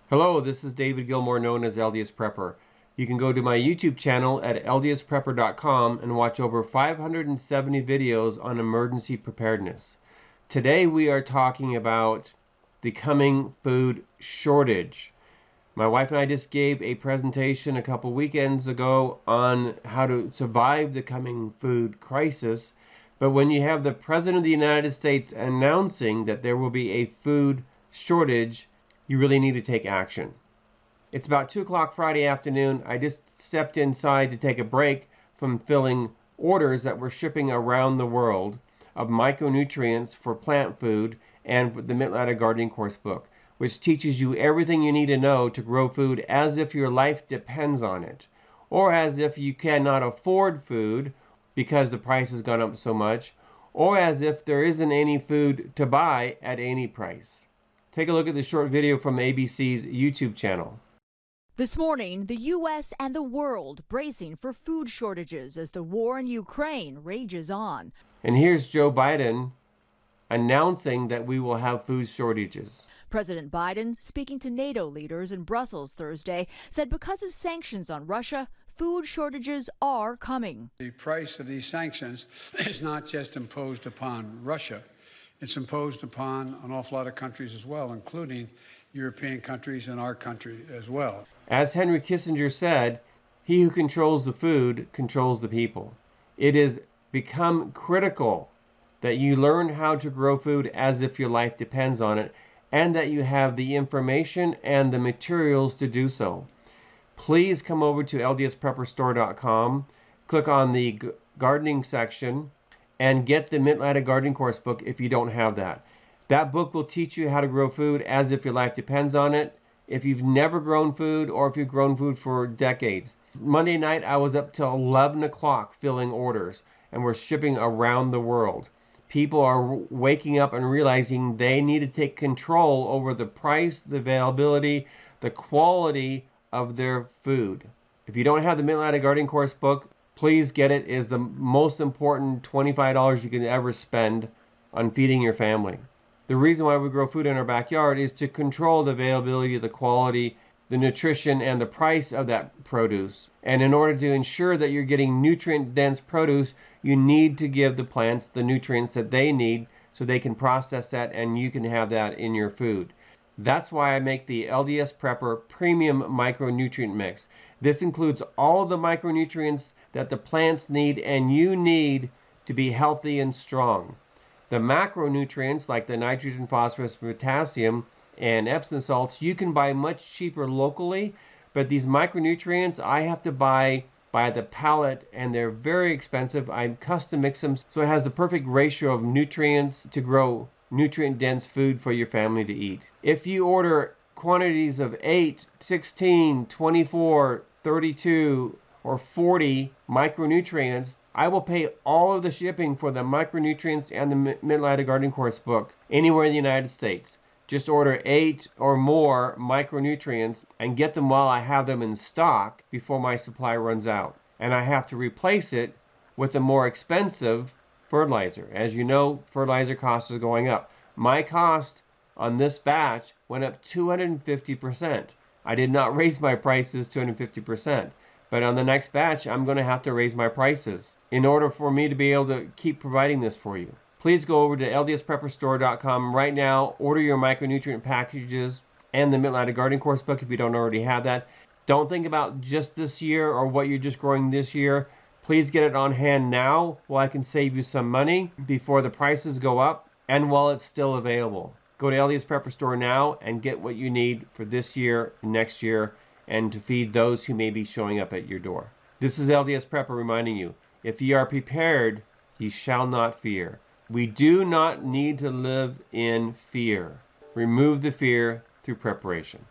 Hello, this is David Gilmore, known as LDS Prepper. You can go to my YouTube channel at ldsprepper.com and watch over 570 videos on emergency preparedness. Today we are talking about the coming food shortage. My wife and I just gave a presentation a couple weekends ago on how to survive the coming food crisis. But when you have the President of the United States announcing that there will be a food shortage, you really need to take action. It's about 2 o'clock Friday afternoon. I just stepped inside to take a break from filling orders that we're shipping around the world of micronutrients for plant food and the Mid-Latitude Gardening Course book, which teaches you everything you need to know to grow food as if your life depends on it, or as if you cannot afford food because the price has gone up so much, or as if there isn't any food to buy at any price. Take a look at this short video from ABC's YouTube channel. This morning, the U.S. and the world bracing for food shortages as the war in Ukraine rages on. And here's Joe Biden announcing that we will have food shortages. President Biden, speaking to NATO leaders in Brussels Thursday, said because of sanctions on Russia, food shortages are coming. The price of these sanctions is not just imposed upon Russia. It's imposed upon an awful lot of countries as well, including European countries and our country as well. As Henry Kissinger said, he who controls the food controls the people. It has become critical that you learn how to grow food as if your life depends on it, and that you have the information and the materials to do so. Please come over to ldsprepperstore.com, click on the gardening section, and get the Mid-Latitude Gardening Course book if you don't have that. That book will teach you how to grow food as if your life depends on it, if you've never grown food or if you've grown food for decades. Monday night, I was up till 11 o'clock filling orders, and we're shipping around the world. People are waking up and realizing they need to take control over the price, the availability, the quality of their food. If you don't have the Mid-Latitude Gardening Course book, please get it. It is the most important $25 you can ever spend on feeding your family. The reason why we grow food in our backyard is to control the availability, the quality, the nutrition, and the price of that produce. And in order to ensure that you're getting nutrient-dense produce, you need to give the plants the nutrients that they need so they can process that and you can have that in your food. That's why I make the LDS Prepper Premium Micronutrient Mix. This includes all of the micronutrients that the plants need and you need to be healthy and strong. The macronutrients like the nitrogen, phosphorus, potassium, and Epsom salts you can buy much cheaper locally, but these micronutrients I have to buy by the pallet and they're very expensive. I custom mix them so it has the perfect ratio of nutrients to grow nutrient-dense food for your family to eat. If you order quantities of 8, 16, 24, 32, or 40 micronutrients, I will pay all of the shipping for the micronutrients and the Mid-Latitude Gardening Course book anywhere in the United States. Just order 8 or more micronutrients and get them while I have them in stock before my supply runs out. And I have to replace it with a more expensive fertilizer. As you know, fertilizer costs are going up. My cost on this batch went up 250%. I did not raise my prices 250%. But on the next batch, I'm going to have to raise my prices in order for me to be able to keep providing this for you. Please go over to ldsprepperstore.com right now. Order your micronutrient packages and the Mid-Latitude Gardening Course book if you don't already have that. Don't think about just this year or what you're just growing this year. Please get it on hand now while I can save you some money before the prices go up and while it's still available. Go to LDS Prepper Store now and get what you need for this year, next year, and to feed those who may be showing up at your door. This is LDS Prepper reminding you, if ye are prepared, ye shall not fear. We do not need to live in fear. Remove the fear through preparation.